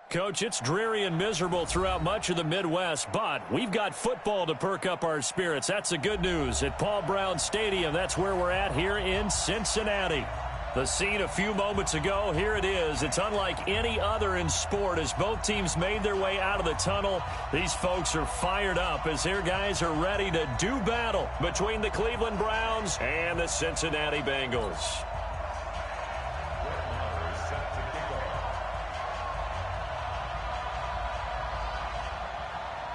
Coach, it's dreary and miserable throughout much of the Midwest, but we've got football to perk up our spirits. That's the good news. At Paul Brown Stadium, that's where we're at here in Cincinnati. The scene a few moments ago, here it is. It's unlike any other in sport as both teams made their way out of the tunnel. These folks are fired up as their guys are ready to do battle between the Cleveland Browns and the Cincinnati Bengals.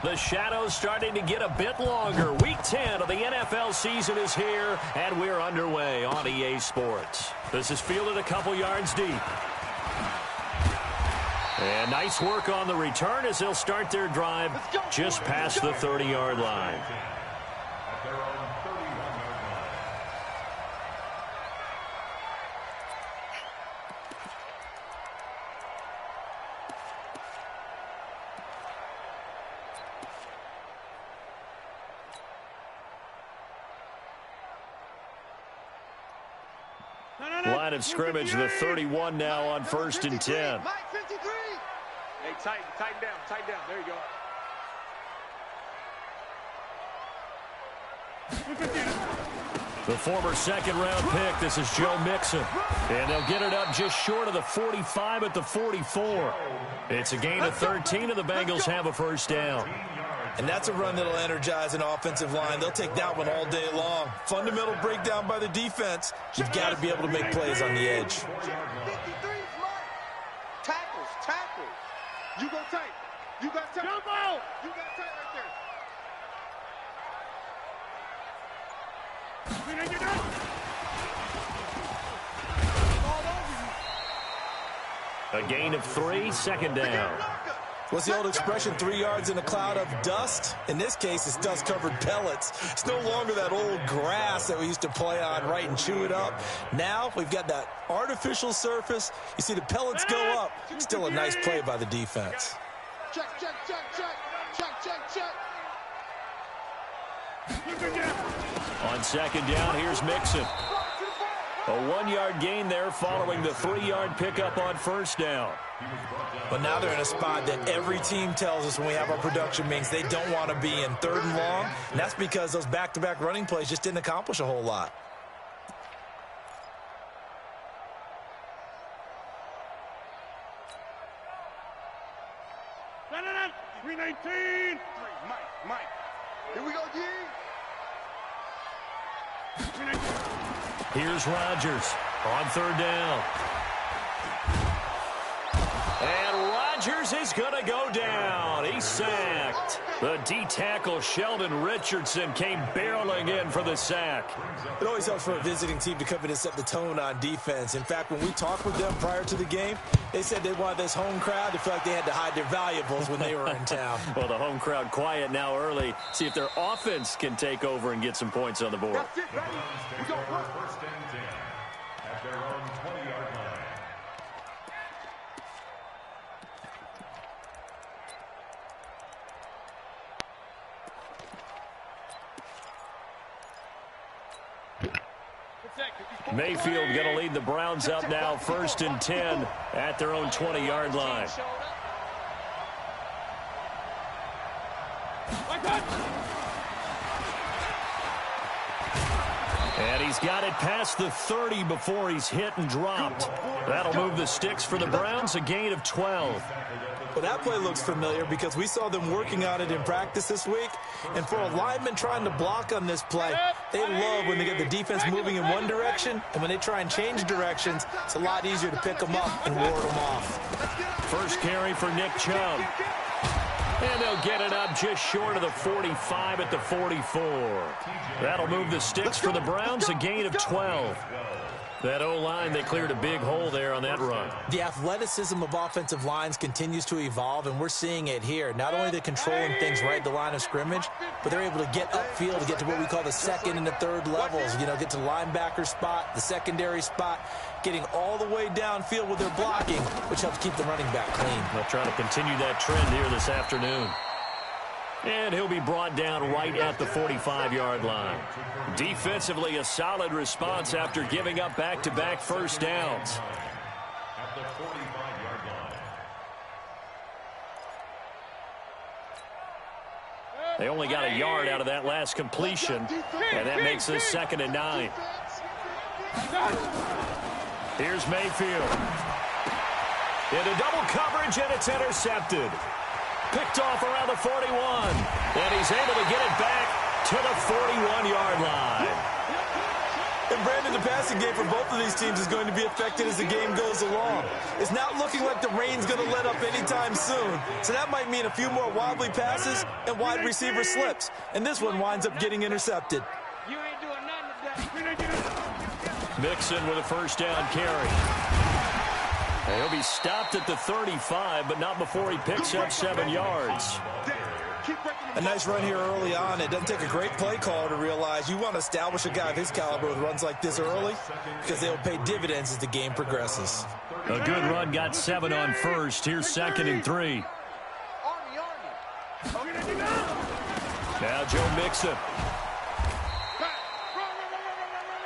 The shadow's starting to get a bit longer. Week 10 of the NFL season is here, and we're underway on EA Sports. This is fielded a couple yards deep. And nice work on the return as they'll start their drive just past the 30-yard line. Line of scrimmage, the 31 now on 1st and 10. Hey, tighten down. There you go. The former second-round pick, this is Joe Mixon. And they'll get it up just short of the 45 at the 44. It's a gain of 13, and the Bengals have a first down. And that's a run that'll energize an offensive line. They'll take that one all day long. Fundamental breakdown by the defense. You've got to be able to make plays on the edge. 53, tackles. You go tight. You got tight. Jump out. You got tight right there. A gain of 3, second down. What's the old expression, 3 yards in a cloud of dust? In this case, it's dust-covered pellets. It's no longer that old grass that we used to play on, right, and chew it up. Now we've got that artificial surface. You see the pellets go up. Still a nice play by the defense. Check. On second down, here's Mixon. A 1-yard gain there following the 3-yard pickup on first down. But now they're in a spot that every team tells us when we have our production meetings they don't want to be in, 3rd and long. And that's because those back-to-back running plays just didn't accomplish a whole lot. No. 319. Mike. Here we go, D. Here's Rodgers on 3rd down. And Rodgers is going to go down. He's sacked. The D-tackle Sheldon Richardson came barreling in for the sack. It always helps for a visiting team to come in and set the tone on defense. In fact, when we talked with them prior to the game, they said they wanted this home crowd to feel like they had to hide their valuables when they were in town. Well, the home crowd quiet now early. See if their offense can take over and get some points on the board. That's it, ready? We go. 1st and 10 at their own 20-yard line. Mayfield going to lead the Browns up now, 1st and 10 at their own 20-yard line. And he's got it past the 30 before he's hit and dropped. That'll move the sticks for the Browns, a gain of 12. Well, that play looks familiar because we saw them working on it in practice this week. And for a lineman trying to block on this play, they love when they get the defense moving in one direction. And when they try and change directions, it's a lot easier to pick them up and ward them off. First carry for Nick Chubb. And they'll get it up just short of the 45 at the 44. That'll move the sticks for the Browns, a gain of 12. That O-line, they cleared a big hole there on that run. The athleticism of offensive lines continues to evolve, and we're seeing it here. Not only are they controlling things right at the line of scrimmage, but they're able to get upfield to get to what we call the 2nd and the 3rd levels. You know, get to the linebacker spot, the secondary spot, getting all the way downfield with their blocking, which helps keep the running back clean. They'll try to continue that trend here this afternoon. And he'll be brought down right at the 45-yard line. Defensively, a solid response after giving up back-to-back first downs. At the 45-yard line. They only got a yard out of that last completion, and that makes this 2nd and 9. Here's Mayfield. Into double coverage, and it's intercepted. Picked off around the 41, and he's able to get it back to the 41-yard line. And Brandon, the passing game for both of these teams is going to be affected as the game goes along. It's not looking like the rain's going to let up anytime soon. So that might mean a few more wobbly passes and wide receiver slips. And this one winds up getting intercepted. You ain't doing nothing today. Mixon with a first down carry. And he'll be stopped at the 35, but not before he picks up 7 yards. A nice run here early on. It doesn't take a great play caller to realize you want to establish a guy of his caliber with runs like this early because they'll pay dividends as the game progresses. A good run, got 7 on first. Here's 2nd and 3. Now Joe Mixon.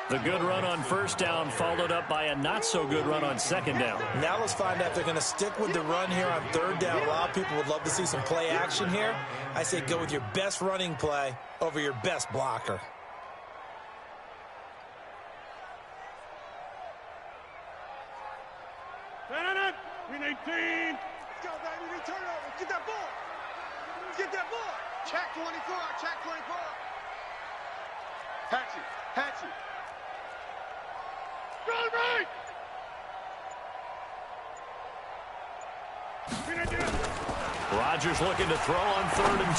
The good run on first down followed up by a not-so-good run on 2nd down. Now let's find out if they're going to stick with the run here on 3rd down. A lot of people would love to see some play action here. I say go with your best running play over your best blocker. Win 18. Let's go, baby. Return over. Get that ball. Get that ball. Check 24. Check 24. Hatchet. Hatchet. Run right. Rodgers looking to throw on 3rd and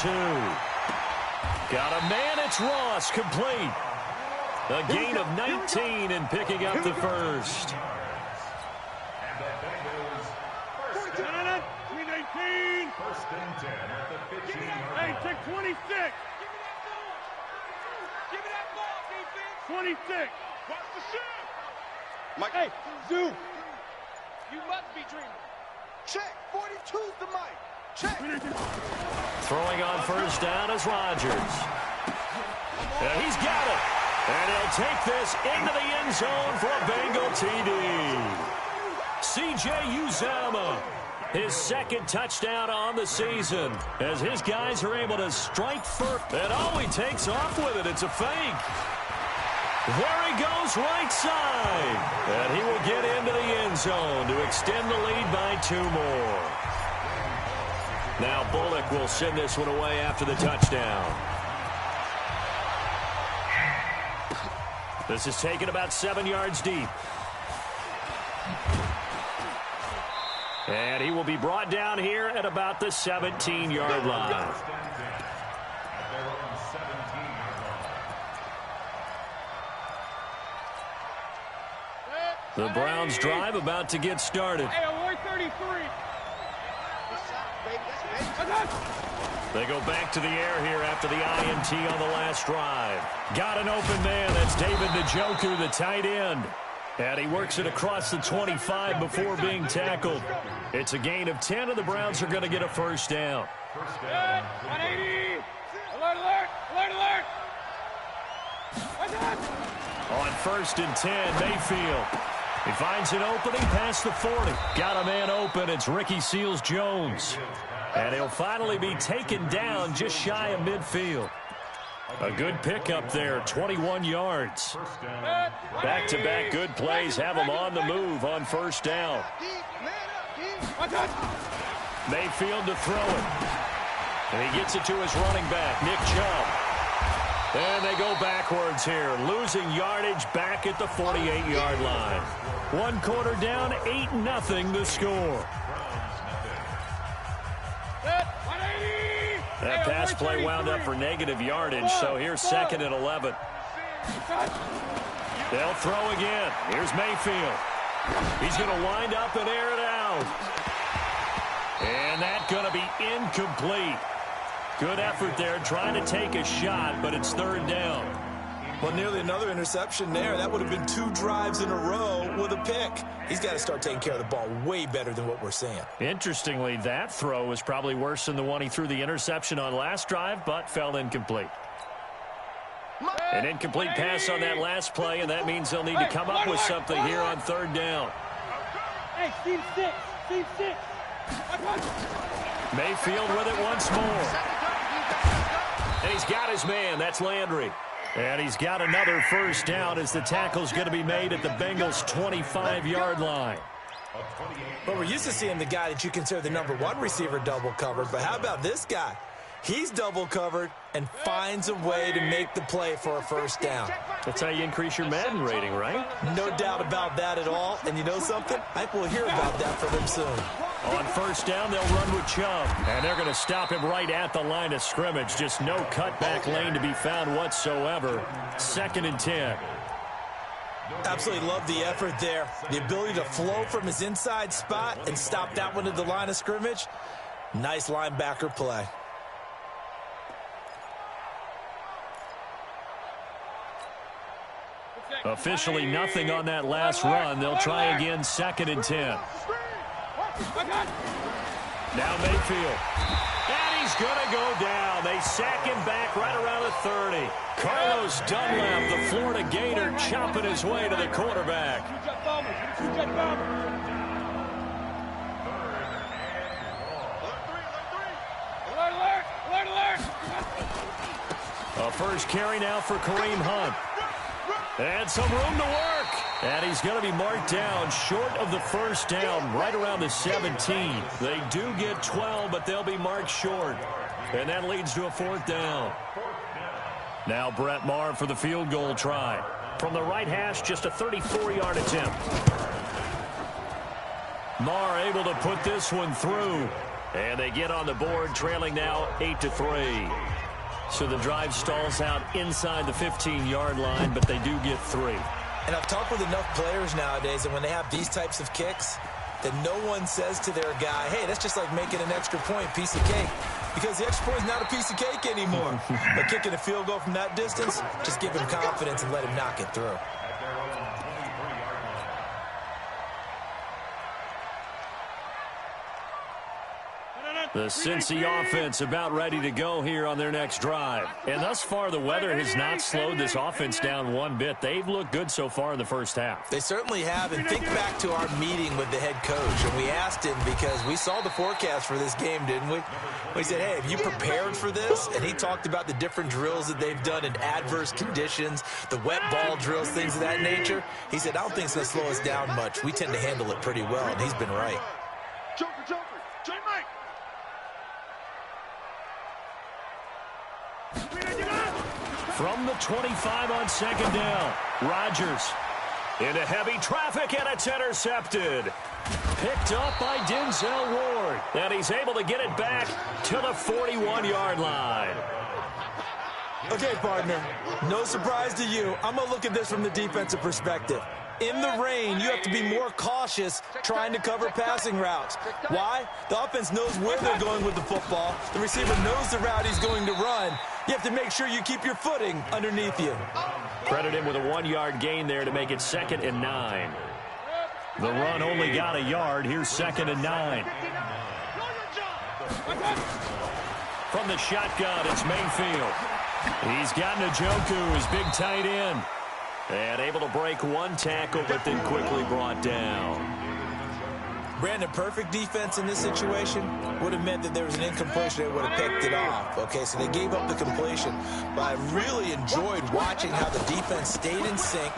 2. Got a man. It's Ross, complete. A gain of 19 and picking up the first. First and 10 at the 15-yard line. Hey, check 26. Give me that ball, defense. 26. Watch the shot. Mike. Hey, Zoo. You must be dreaming. Check. 42's the mic. Check. Throwing on first down is Rodgers. And he's got it. And he'll take this into the end zone for a Bengal TD. C.J. Uzomah. His 2nd touchdown on the season as his guys are able to strike first. And he takes off with it. It's a fake. There he goes right side. And he will get into the end zone to extend the lead by 2 more. Now Bullock will send this one away after the touchdown. This is taken about 7 yards deep. And he will be brought down here at about the 17-yard line. The Browns drive about to get started. Hey, 133. They go back to the air here after the INT on the last drive. Got an open man. That's David Njoku, the tight end. And he works it across the 25 before being tackled. It's a gain of 10, and the Browns are going to get a first down. 180. Alert, alert, alert, alert. On 1st and 10, Mayfield. He finds an opening past the 40. Got a man open. It's Ricky Seals-Jones. And he'll finally be taken down just shy of midfield. A good pickup there, 21 yards. Back-to-back good plays have him on the move on first down. Mayfield to throw it. And he gets it to his running back, Nick Chubb. And they go backwards here, losing yardage back at the 48-yard line. 1 quarter down, 8-0 the score. That pass play wound up for negative yardage, so here's 2nd and 11. They'll throw again. Here's Mayfield. He's going to wind up and air it out. And that's going to be incomplete. Good effort there trying to take a shot, but it's 3rd down. Well, nearly another interception there. That would have been 2 drives in a row with a pick. He's got to start taking care of the ball way better than what we're seeing. Interestingly, that throw was probably worse than the one he threw the interception on last drive, but fell incomplete. An incomplete pass on that last play, and that means they'll need to come up with something here on 3rd down. Hey, Steve 6. Steve 6. Mayfield with it once more. And he's got his man. That's Landry. And he's got another first down as the tackle's going to be made at the Bengals' 25-yard line. But we're used to seeing the guy that you consider the #1 receiver double covered. But how about this guy? He's double covered and finds a way to make the play for a first down. That's how you increase your Madden rating, right? No doubt about that at all. And you know something? I think we'll hear about that from him soon. On first down, they'll run with Chubb. And they're going to stop him right at the line of scrimmage. Just no cutback lane to be found whatsoever. 2nd and 10. Absolutely love the effort there. The ability to flow from his inside spot and stop that one at the line of scrimmage. Nice linebacker play. Officially nothing on that last run. They'll try again, 2nd and 10. Now Mayfield. And he's going to go down. They sack him back right around the 30. Carlos Dunlap, the Florida Gator, chopping his way to the quarterback. A first carry now for Kareem Hunt. And some room to work. And he's going to be marked down short of the first down, right around the 17. They do get 12, but they'll be marked short. And that leads to a 4th down. Now Brett Maher for the field goal try. From the right hash, just a 34-yard attempt. Maher able to put this one through. And they get on the board, trailing now 8-3. So the drive stalls out inside the 15-yard line, but they do get 3. And I've talked with enough players nowadays, and when they have these types of kicks, that no one says to their guy, hey, that's just like making an extra point, piece of cake. Because the extra point is not a piece of cake anymore. But kicking a field goal from that distance, just give him confidence and let him knock it through. The Cincy offense about ready to go here on their next drive. And thus far, the weather has not slowed this offense down one bit. They've looked good so far in the first half. They certainly have. And think back to our meeting with the head coach. And we asked him, because we saw the forecast for this game, didn't we? We said, hey, have you prepared for this? And he talked about the different drills that they've done in adverse conditions, the wet ball drills, things of that nature. He said, I don't think it's going to slow us down much. We tend to handle it pretty well, and he's been right. From the 25 on 2nd down, Rodgers into heavy traffic, and it's intercepted. Picked up by Denzel Ward, and he's able to get it back to the 41-yard line. Okay, partner, no surprise to you. I'm going to look at this from the defensive perspective. In the rain, you have to be more cautious trying to cover passing routes. Why? The offense knows where they're going with the football. The receiver knows the route he's going to run. You have to make sure you keep your footing underneath you. Credit him with a 1-yard gain there to make it 2nd and 9. The run only got a yard. Here's 2nd and 9. From the shotgun, it's Mayfield. He's got Njoku, his big tight end. And able to break one tackle, but then quickly brought down. Brandon, perfect defense in this situation would have meant that there was an incompletion. They would have picked it off. Okay, so they gave up the completion. But I really enjoyed watching how the defense stayed in sync,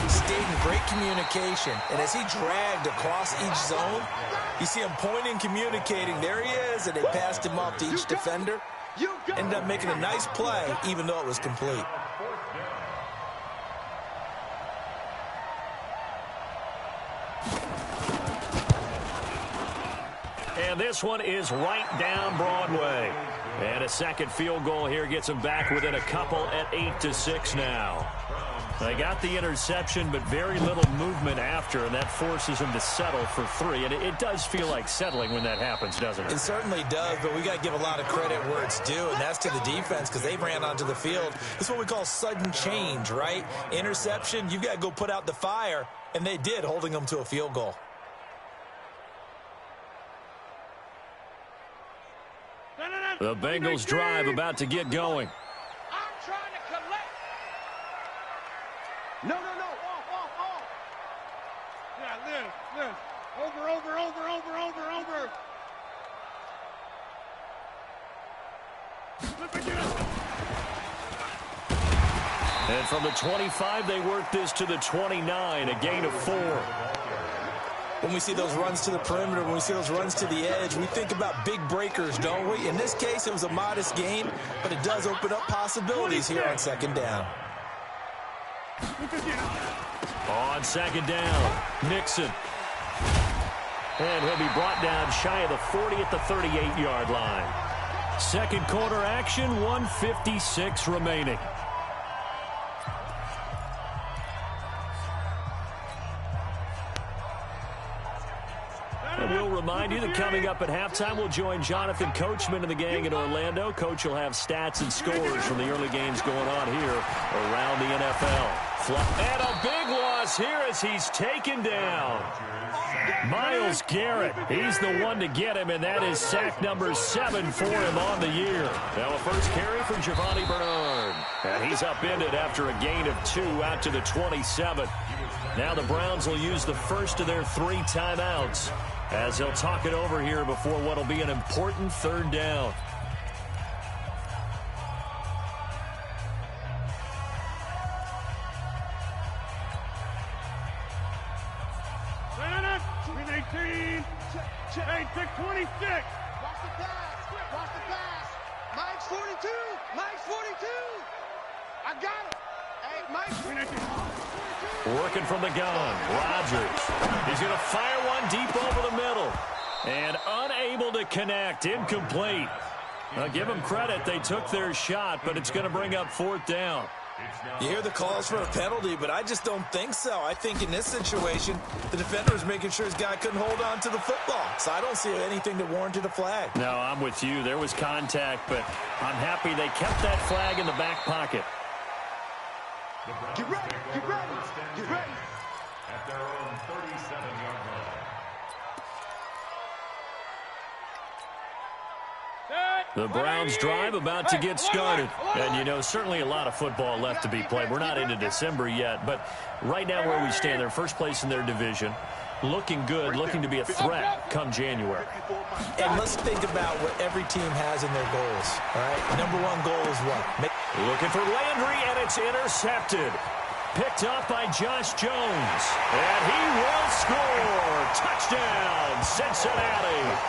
stayed in great communication. And as he dragged across each zone, you see him pointing, communicating. There he is, and they passed him off to each defender. Ended up making a nice play, even though it was complete. And this one is right down Broadway. And a second field goal here gets them back within a couple at 8-6 now. They got the interception, but very little movement after, and that forces them to settle for 3. And it does feel like settling when that happens, doesn't it? It certainly does, but we got to give a lot of credit where it's due, and that's to the defense, because they ran onto the field. This is what we call sudden change, right? Interception, you've got to go put out the fire, and they did, holding them to a field goal. The Bengals drive about to get going. I'm trying to collect. No. Yeah, Liz. Over. And from the 25, they work this to the 29, a gain of 4. When we see those runs to the perimeter, when we see those runs to the edge, we think about big breakers, don't we? In this case, it was a modest gain, but it does open up possibilities here on second down. On second down, Nixon. And he'll be brought down shy of the 40 at the 38-yard line. Second quarter action, 1:56 remaining. And we'll remind you that coming up at halftime, we'll join Jonathan Coachman and the gang in Orlando. Coach will have stats and scores from the early games going on here around the NFL. And a big loss here as he's taken down. Myles Garrett, he's the one to get him, and that is sack number 7 for him on the year. Now a first carry for Giovanni Bernard. And he's upended after a gain of 2 out to the 27. Now the Browns will use the first of their 3 timeouts as they'll talk it over here before what will be an important third down. Hey, pick 26. Watch the pass. Watch the pass. Mike's 42. Mike's 42. I got him. Hey, Mike's working from the gun. Rodgers. He's going to fire one deep over the middle. And unable to connect. Incomplete. Now, give them credit. They took their shot, but it's going to bring up 4th down. You hear the calls for a penalty, but I just don't think so. I think in this situation, the defender was making sure his guy couldn't hold on to the football. So I don't see anything that warranted a flag. No, I'm with you. There was contact, but I'm happy they kept that flag in the back pocket. Get ready, get ready, get ready. At their own 37-yard line. The Browns drive about to get started. And, you know, certainly a lot of football left to be played. We're not into December yet, but right now where we stand, they're first place in their division. Looking good, looking to be a threat come January. And let's think about what every team has in their goals, all right? Number 1 goal is what? Looking for Landry, and it's intercepted. Picked up by Josh Jones. And he will score. Touchdown, Cincinnati.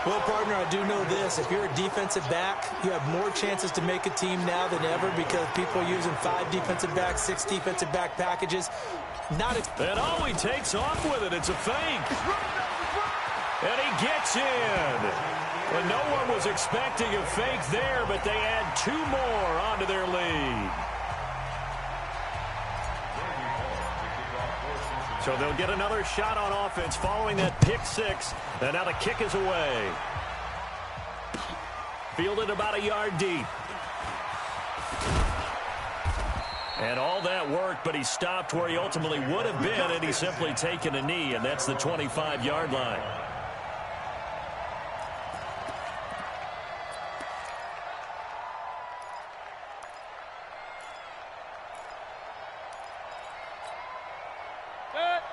Well, partner, I do know this. If you're a defensive back, you have more chances to make a team now than ever because people are using 5 defensive backs, 6 defensive back packages. And he takes off with it. It's a fake. And he gets in. And no one was expecting a fake there, but they add 2 more onto their lead. So they'll get another shot on offense following that pick 6. And now the kick is away. Fielded about a yard deep. And all that worked, but he stopped where he ultimately would have been, and he's simply taken a knee, and that's the 25-yard line.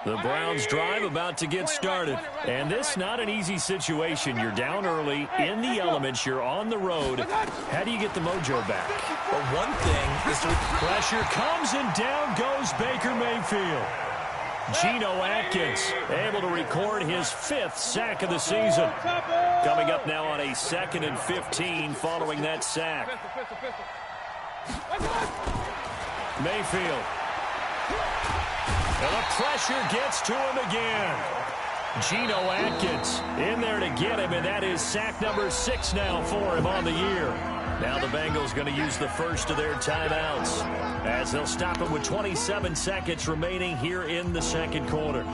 The Browns drive about to get started. And this not an easy situation. You're down early, in the elements, you're on the road. How do you get the mojo back? Well, one thing is pressure comes, and down goes Baker Mayfield. Geno Atkins able to record his 5th sack of the season. Coming up now on a 2nd and 15 following that sack. Mayfield. And the pressure gets to him again. Geno Atkins in there to get him, and that is sack number 6 now for him on the year. Now the Bengals going to use the first of their timeouts as they'll stop it with 27 seconds remaining here in the second quarter.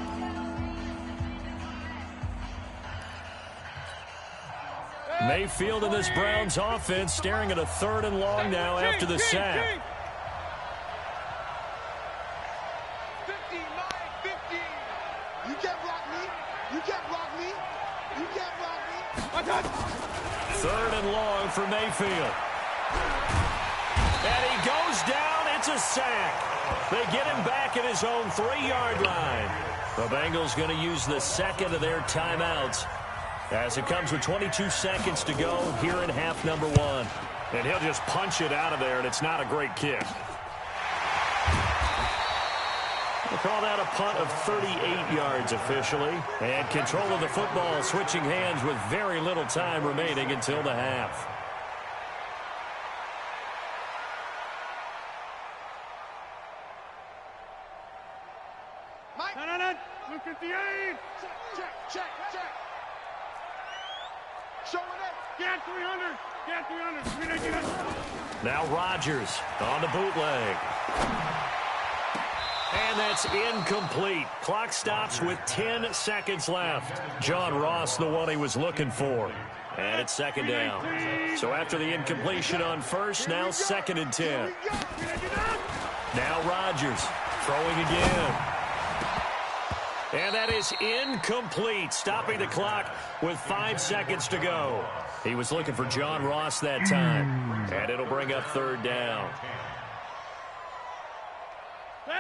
Mayfield in this Browns offense staring at a 3rd and long now after the sack. Third and long for Mayfield. And he goes down. It's a sack. They get him back at his own 3-yard line. The Bengals going to use the second of their timeouts as it comes with 22 seconds to go here in half number one. And he'll just punch it out of there, and it's not a great kick. We'll call that a punt of 38 yards officially. And control of the football switching hands with very little time remaining until the half. Mike. Look at the aim. Check. Showing it. Get 300. Get 300. Now Rodgers on the bootleg. And that's incomplete. Clock stops with 10 seconds left. John Ross, the one he was looking for. And it's second down. So after the incompletion on first, now second and 10. Now Rodgers throwing again. And that is incomplete, stopping the clock with 5 seconds to go. He was looking for John Ross that time. And it'll bring up third down.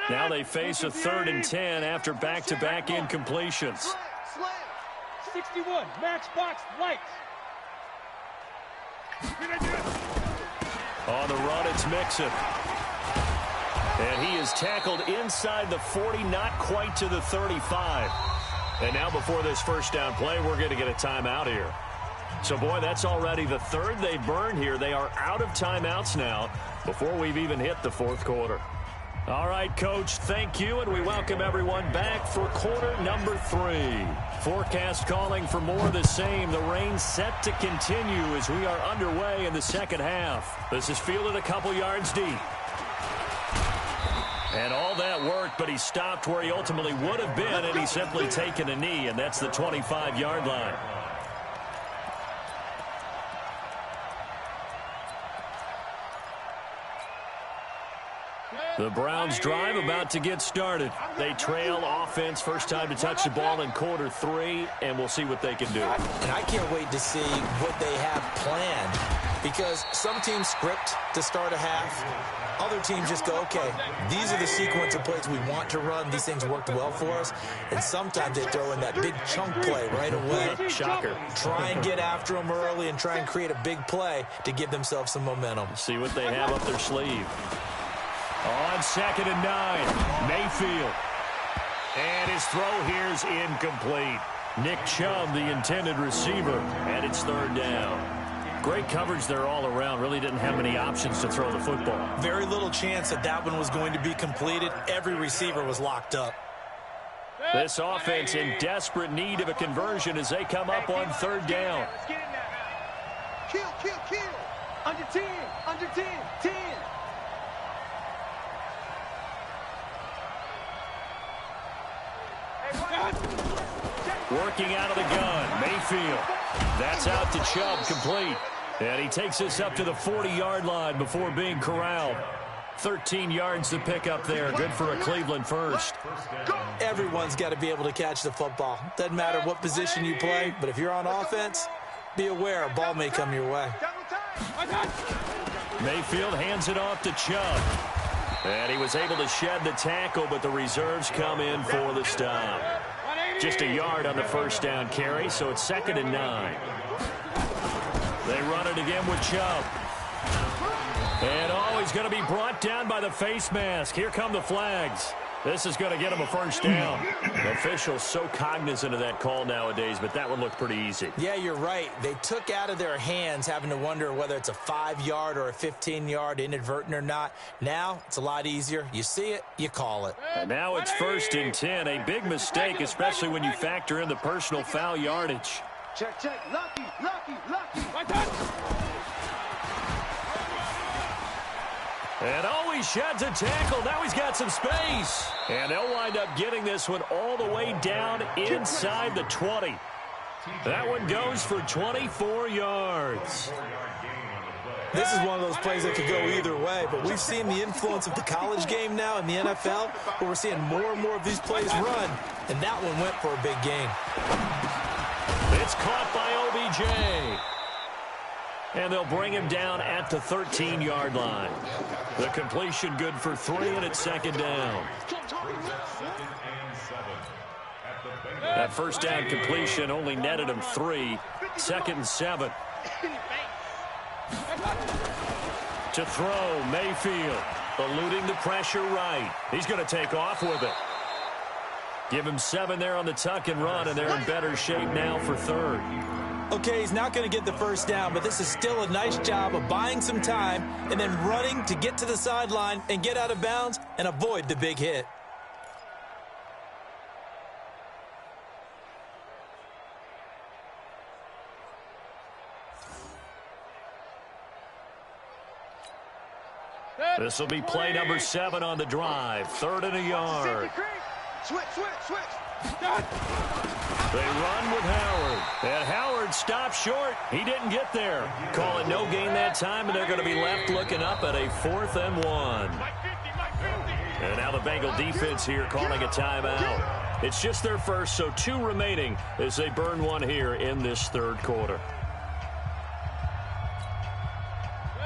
Now they face a 3rd and 10 after back-to-back incompletions. 61, max box, lights. On the run, it's Mixon. And he is tackled inside the 40, not quite to the 35. And now before this first down play, we're going to get a timeout here. So, boy, that's already the 3rd they've burned here. They are out of timeouts now before we've even hit the 4th quarter. All right, Coach, thank you, and we welcome everyone back for quarter number 3. Forecast calling for more of the same. The rain set to continue as we are underway in the second half. This is fielded a couple yards deep. And all that worked, but he stopped where he ultimately would have been, and he's simply taken a knee, and that's the 25-yard line. The Browns drive about to get started. They trail offense, first time to touch the ball in quarter 3, and we'll see what they can do. And I can't wait to see what they have planned, because some teams script to start a half. Other teams just go, okay, these are the sequence of plays we want to run. These things worked well for us. And sometimes they throw in that big chunk play right away. Shocker. Try and get after them early and try and create a big play to give themselves some momentum. See what they have up their sleeve. On 2nd and 9, Mayfield. And his throw here is incomplete. Nick Chubb, the intended receiver, and it's 3rd down. Great coverage there all around. Really didn't have many options to throw the football. Very little chance that one was going to be completed. Every receiver was locked up. This offense in desperate need of a conversion as they come up on 3rd down. Kill. Under 10. 10. Working out of the gun, Mayfield. That's out to Chubb, complete. And he takes this up to the 40-yard line before being corralled. 13 yards to pick up there. Good for a Cleveland first. Everyone's got to be able to catch the football. Doesn't matter what position you play, but if you're on offense, be aware a ball may come your way. Mayfield hands it off to Chubb. And he was able to shed the tackle, but the reserves come in for the stop. Just a yard on the first down carry, so it's 2nd and 9. They run it again with Chubb. And he's going to be brought down by the face mask. Here come the flags. This is going to get him a first down. Officials so cognizant of that call nowadays, but that one looked pretty easy. Yeah, you're right. They took out of their hands having to wonder whether it's a 5-yard or a 15-yard inadvertent or not. Now it's a lot easier. You see it, you call it. And now it's 1st and 10. A big mistake, especially when you factor in the personal foul yardage. Check. Lucky. And he sheds a tackle. Now he's got some space. And they'll wind up getting this one all the way down inside the 20. That one goes for 24 yards. This is one of those plays that could go either way, but we've seen the influence of the college game now in the NFL, where we're seeing more and more of these plays run, and that one went for a big gain. It's caught by OBJ. And they'll bring him down at the 13-yard line. The completion good for 3, and it's 2nd down. That first down completion only netted him 3. 2nd and 7. To throw, Mayfield. Eluding the pressure right. He's going to take off with it. Give him 7 there on the tuck and run, and they're in better shape now for 3rd. Okay, he's not going to get the first down, but this is still a nice job of buying some time and then running to get to the sideline and get out of bounds and avoid the big hit. This will be play number 7 on the drive. 3rd and a yard. Switch. They run with Howard. And Howard stops short. He didn't get there. Call it no gain that time, and they're going to be left looking up at a 4th and 1. And now the Bengal defense here calling a timeout. It's just their first, so 2 remaining as they burn 1 here in this 3rd quarter.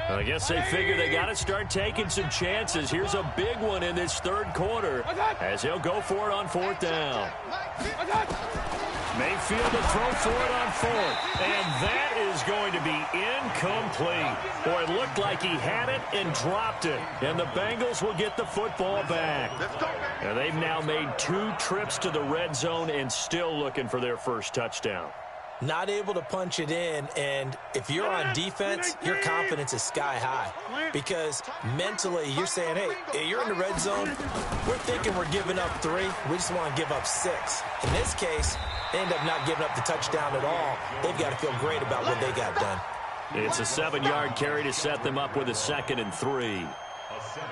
I guess they figure they got to start taking some chances. Here's a big one in this 3rd quarter as he'll go for it on 4th down. Mayfield to throw for it on 4th. And that is going to be incomplete. Boy, it looked like he had it and dropped it. And the Bengals will get the football back. And they've now made 2 trips to the red zone and still looking for their first touchdown. Not able to punch it in, and if you're on defense, your confidence is sky high because mentally you're saying, hey, you're in the red zone. We're thinking we're giving up 3. We just want to give up 6. In this case, they end up not giving up the touchdown at all. They've got to feel great about what they got done. It's a 7-yard carry to set them up with a 2nd and 3.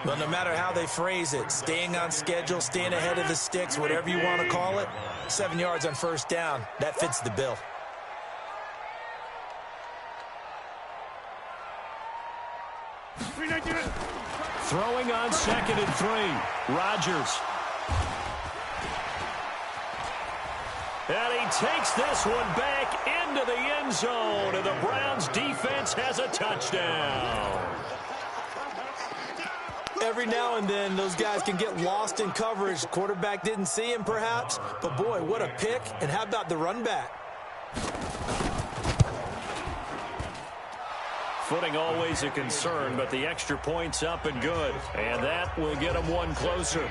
Well, no matter how they phrase it, staying on schedule, staying ahead of the sticks, whatever you want to call it, 7 yards on 1st down, that fits the bill. Throwing on 2nd and 3. Rodgers. And he takes this one back into the end zone, and the Browns defense has a touchdown. Every now and then, those guys can get lost in coverage. Quarterback didn't see him, perhaps, but boy, what a pick, and how about the run back? Footing always a concern, but the extra point's up and good. And that will get them 1 closer.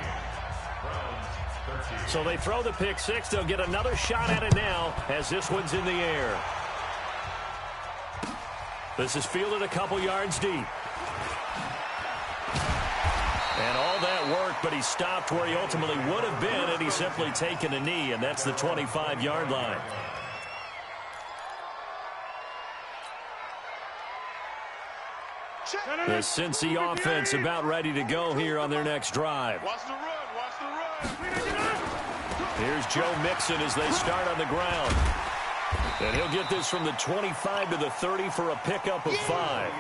So they throw the pick 6. They'll get another shot at it now as this one's in the air. This is fielded a couple yards deep. And all that worked, but he stopped where he ultimately would have been, and he's simply taken a knee, and that's the 25-yard line. The Cincy offense about ready to go here on their next drive. Watch the run. Here's Joe Mixon as they start on the ground. And he'll get this from the 25 to the 30 for a pickup of 5.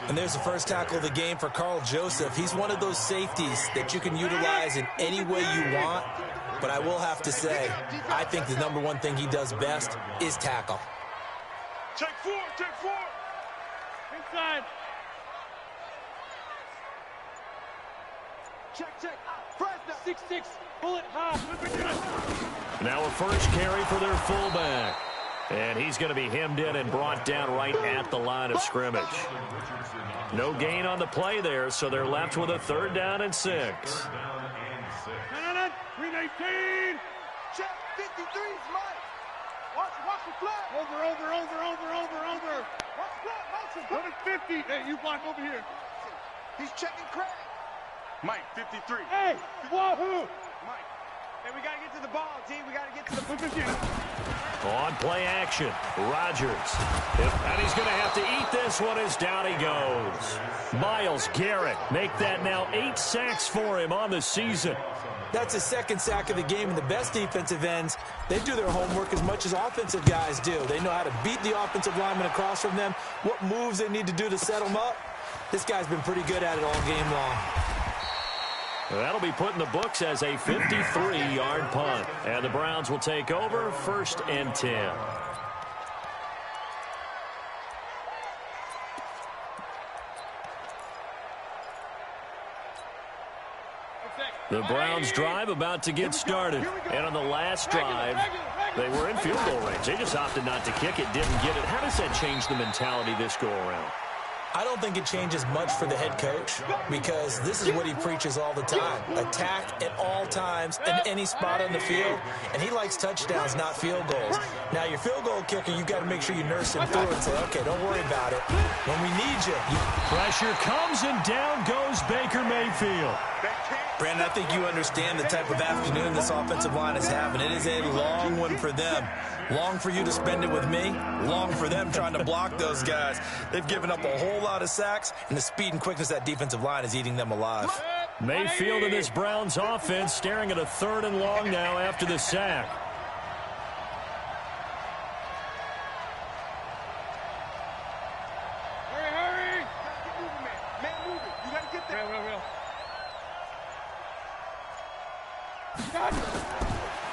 And there's the first tackle of the game for Carl Joseph. He's one of those safeties that you can utilize in any way you want. But I will have to say, I think the number 1 thing he does best is tackle. Take 4. Inside. Check. Press 6-6. Bullet high. Now a first carry for their fullback. And he's going to be hemmed in and brought down right at the line of scrimmage. No gain on the play there, so they're left with a 3rd down and 6. 319. Check 53's Mike. Watch the flag. Over. Watch the flag, motion. Put it 50. Hey, you block over here. He's checking Craig. Mike, 53. Hey, wahoo! Mike. Hey, we got to get to the ball, T. We got to get to the position. On play action, Rodgers. And he's going to have to eat this one as down he goes. Myles Garrett make that now 8 sacks for him on the season. That's his 2nd sack of the game, and the best defensive ends, they do their homework as much as offensive guys do. They know how to beat the offensive lineman across from them, what moves they need to do to set them up. This guy's been pretty good at it all game long. That'll be put in the books as a 53-yard punt. And the Browns will take over 1st and 10. The Browns drive about to get started. And on the last drive, they were in field goal range. They just opted not to kick it, didn't get it. How does that change the mentality this go-around? I don't think it changes much for the head coach because this is what he preaches all the time. Attack at all times in any spot on the field, and he likes touchdowns, not field goals. Now, your field goal kicker, you've got to make sure you nurse him through and say, okay, don't worry about it. When we need you. Pressure comes, and down goes Baker Mayfield. Brandon, I think you understand the type of afternoon this offensive line is having. It is a long one for them. Long for you to spend it with me. Long for them trying to block those guys. They've given up a whole lot of sacks, and the speed and quickness of that defensive line is eating them alive. Mayfield and this Browns offense staring at a 3rd and long now after the sack. Hurry! Get moving, man. Man, move it. You got to get there.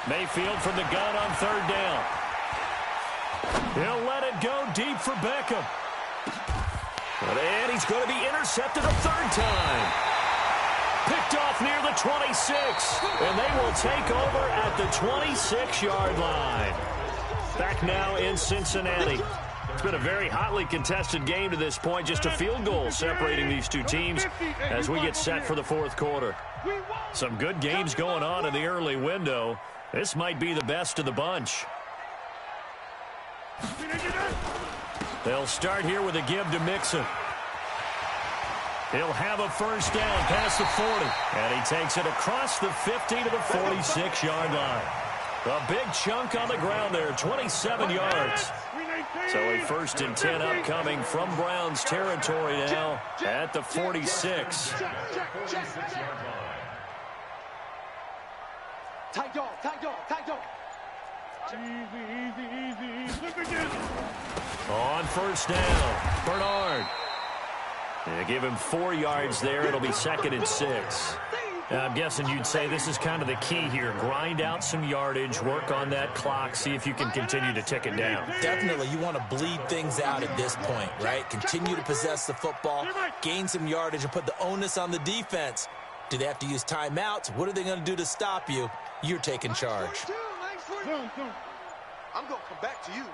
Mayfield from the gun on 3rd down. He'll let it go deep for Beckham. And he's going to be intercepted a 3rd time. Picked off near the 26. And they will take over at the 26-yard line. Back now in Cincinnati. It's been a very hotly contested game to this point. Just a field goal separating these two teams as we get set for the 4th quarter. Some good games going on in the early window. This might be the best of the bunch. They'll start here with a give to Mixon. He'll have a 1st down past the 40. And he takes it across the 50 to the 46-yard line. A big chunk on the ground there, 27 yards. So a 1st and 10 upcoming from Browns territory now at the 46. Tight dog. Easy. Look again. On 1st down, Bernard. They give him 4 yards there. It'll be 2nd and 6. I'm guessing you'd say this is kind of the key here. Grind out some yardage, work on that clock, see if you can continue to tick it down. Definitely, you want to bleed things out at this point, right? Continue to possess the football, gain some yardage, and put the onus on the defense. Do they have to use timeouts? What are they going to do to stop you? You're taking charge. I'm going to come back to you.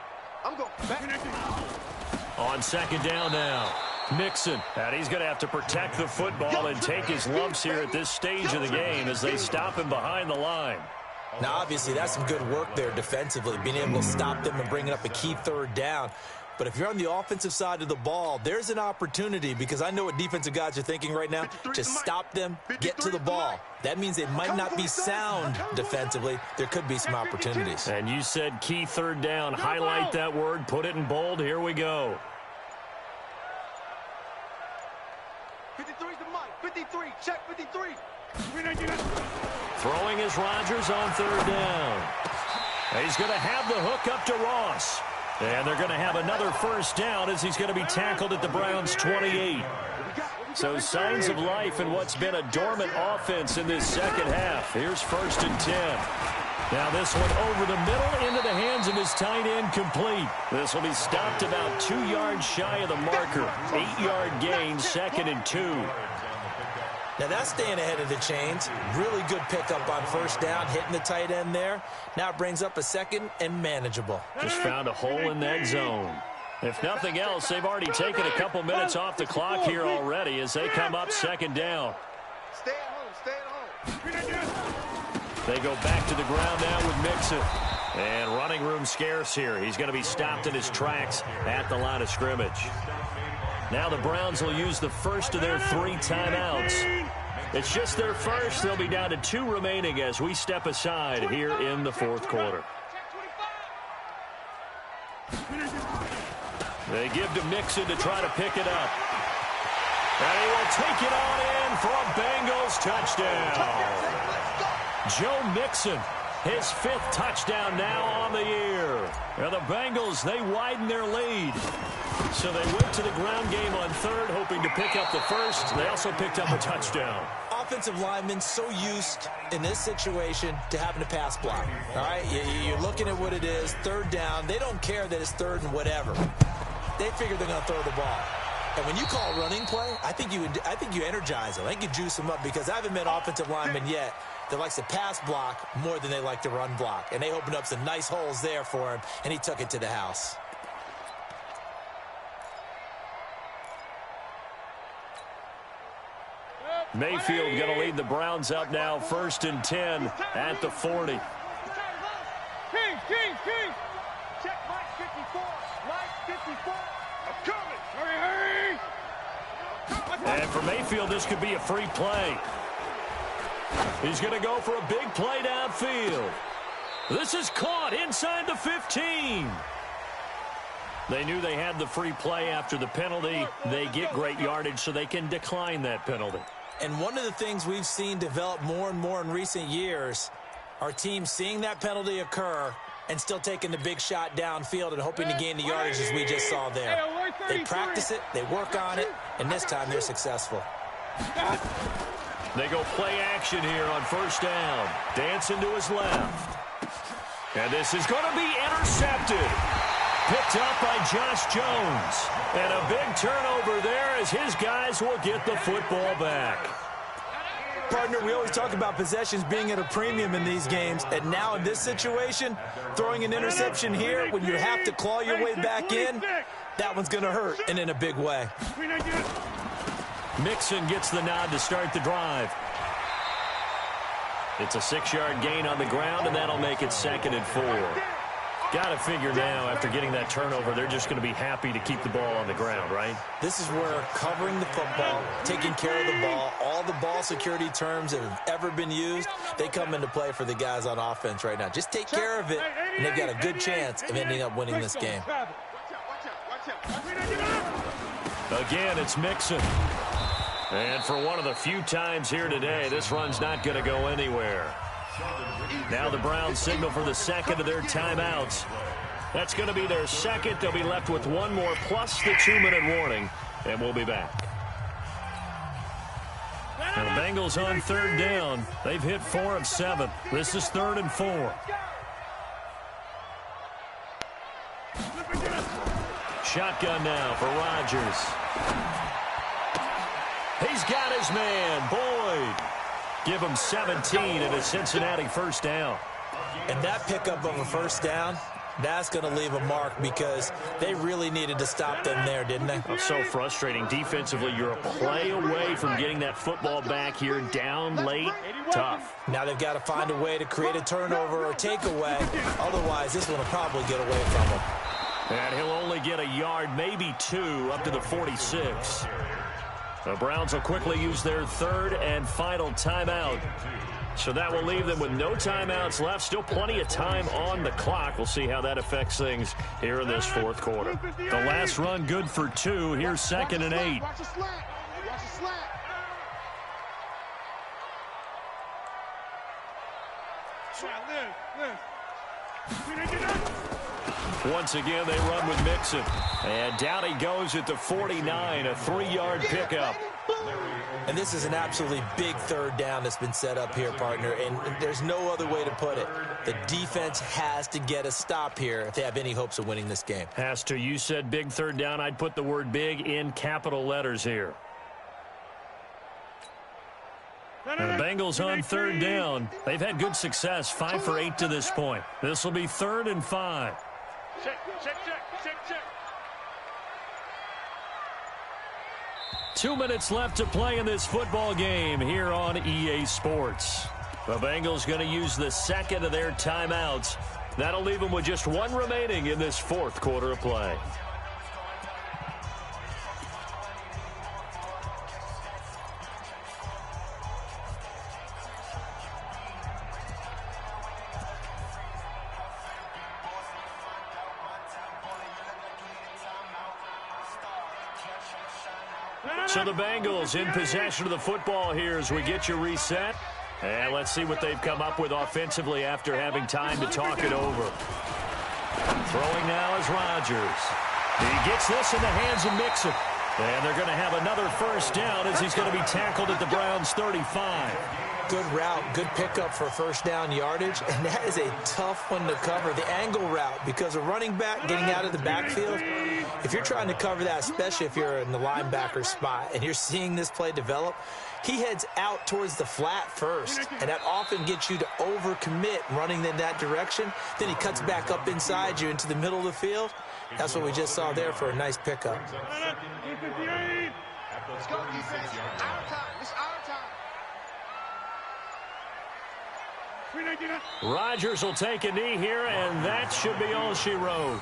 On 2nd down now, Mixon. And he's going to have to protect the football and take his lumps here at this stage of the game as they stop him behind the line. Now, obviously, that's some good work there defensively, being able to stop them and bringing up a key 3rd down. But if you're on the offensive side of the ball, there's an opportunity, because I know what defensive guys are thinking right now, to stop them, get to the ball. That means they might not be sound defensively. There could be some opportunities. And you said key 3rd down. Highlight that word, put it in bold. Here we go. 53's the mic. 53. Check 53. Throwing is Rodgers on 3rd down. He's going to have the hook up to Ross. And they're going to have another 1st down as he's going to be tackled at the Browns' 28. So signs of life in what's been a dormant offense in this 2nd half. Here's 1st and 10. Now this one over the middle into the hands of his tight end, complete. This will be stopped about 2 yards shy of the marker. 8-yard gain, 2nd and 2. Now that's staying ahead of the chains. Really good pickup on 1st down, hitting the tight end there. Now it brings up a 2nd and manageable. Just found a hole in that zone. If nothing else, they've already taken a couple minutes off the clock here already as they come up 2nd down. Stay at home. They go back to the ground now with Mixon. And running room scarce here. He's going to be stopped in his tracks at the line of scrimmage. Now the Browns will use the 1st of their 3 timeouts. It's just their 1st. They'll be down to 2 remaining as we step aside here in the 4th quarter. They give to Mixon to try to pick it up. And he will take it on in for a Bengals touchdown. Joe Mixon, his 5th touchdown now on the year. And the Bengals, they widen their lead. So they went to the ground game on 3rd, hoping to pick up the 1st. They also picked up a touchdown. Offensive linemen so used in this situation to having to pass block. All right, you're looking at what it is, 3rd down. They don't care that it's 3rd and whatever. They figure they're going to throw the ball. And when you call running play, I think you energize them. I think you juice them up because I haven't met offensive linemen yet that likes to pass block more than they like to run block. And they opened up some nice holes there for him, and he took it to the house. Mayfield going to lead the Browns up now, 1st and 10 at the 40. King. Check Mike 54. Mike 54. I'm coming. Hurry. And for Mayfield, this could be a free play. He's going to go for a big play downfield. This is caught inside the 15. They knew they had the free play after the penalty. They get great yardage, so they can decline that penalty. And one of the things we've seen develop more and more in recent years are teams seeing that penalty occur and still taking the big shot downfield and hoping to gain the yardage as we just saw there. They practice it, they work on it, and this time they're successful. They go play action here on 1st down. Dancing to his left. And this is going to be intercepted. Picked up by Josh Jones. And a big turnover there as his guys will get the football back. Partner, we always talk about possessions being at a premium in these games, and now in this situation, throwing an interception here when you have to claw your way back in, that one's going to hurt, and in a big way. Mixon gets the nod to start the drive. It's a 6-yard gain on the ground, and that'll make it 2nd and 4. Got to figure now, after getting that turnover, they're just going to be happy to keep the ball on the ground, right? This is where covering the football, taking care of the ball, all the ball security terms that have ever been used, they come into play for the guys on offense right now. Just take care of it, and they've got a good chance of ending up winning this game. Again, it's Mixon. And for one of the few times here today, this run's not going to go anywhere. Now the Browns signal for the 2nd of their timeouts. That's going to be their 2nd. They'll be left with one more plus the 2-minute warning, and we'll be back. And the Bengals on 3rd down. They've hit 4 of 7. This is 3rd and 4. Shotgun now for Rodgers. He's got his man, Boyd. Give him 17 and a Cincinnati 1st down. And that pickup of a 1st down, that's going to leave a mark because they really needed to stop them there, didn't they? Oh, so frustrating. Defensively, you're a play away from getting that football back here down late. Tough. Now they've got to find a way to create a turnover or takeaway. Otherwise, this one will probably get away from them. And he'll only get a yard, maybe 2, up to the 46. The Browns will quickly use their 3rd and final timeout. So that will leave them with no timeouts left. Still plenty of time on the clock. We'll see how that affects things here in this 4th quarter. The last run good for 2. Here's 2nd and 8. Once again, they run with Mixon. And down he goes at the 49, a 3-yard pickup. And this is an absolutely big 3rd down that's been set up here, partner, and there's no other way to put it. The defense has to get a stop here if they have any hopes of winning this game. Has to. You said big 3rd down. I'd put the word big in capital letters here. And the Bengals on 3rd down. They've had good success, 5 for 8 to this point. This will be 3rd and 5. Check. 2 minutes left to play in this football game here on EA Sports. The Bengals going to use the 2nd of their timeouts. That'll leave them with just 1 remaining in this 4th quarter of play. So the Bengals in possession of the football here as we get you reset. And let's see what they've come up with offensively after having time to talk it over. Throwing now is Rodgers. He gets this in the hands of Mixon. And they're going to have another 1st down as he's going to be tackled at the Browns' 35. good route, good pickup for first down yardage, and that is a tough one to cover, the angle route, because a running back getting out of the backfield, if you're trying to cover that, especially if you're in the linebacker spot and you're seeing this play develop, he heads out towards the flat first, and that often gets you to overcommit running in that direction. Then he cuts back up inside you into the middle of the field. That's what we just saw there for a nice pickup. Let's go, defense. Our time. It's our time. Rodgers will take a knee here, and that should be all she wrote.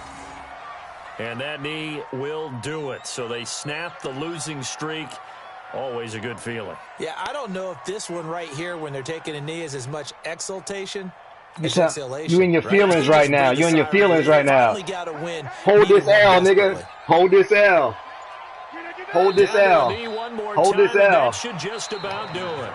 And that knee will do it. So they snap the losing streak. Always a good feeling. Yeah, I don't know if this one right here, when they're taking a knee, is as much exultation. You in your feelings right now. You in your feelings right now. Hold this L, nigga. Hold this L. Hold this L. Hold this L. That should just about do it.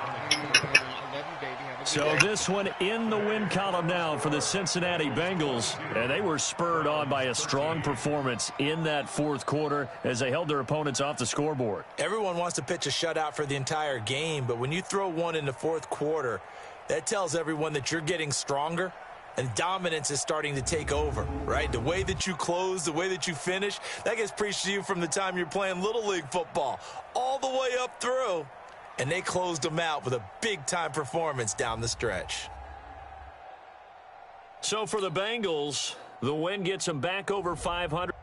So this one in the win column now for the Cincinnati Bengals. And they were spurred on by a strong performance in that fourth quarter as they held their opponents off the scoreboard. Everyone wants to pitch a shutout for the entire game, but when you throw one in the fourth quarter, that tells everyone that you're getting stronger and dominance is starting to take over, right? The way that you close, the way that you finish, that gets preached to you from the time you're playing Little League football all the way up through. And they closed them out with a big-time performance down the stretch. So for the Bengals, the win gets them back over 500.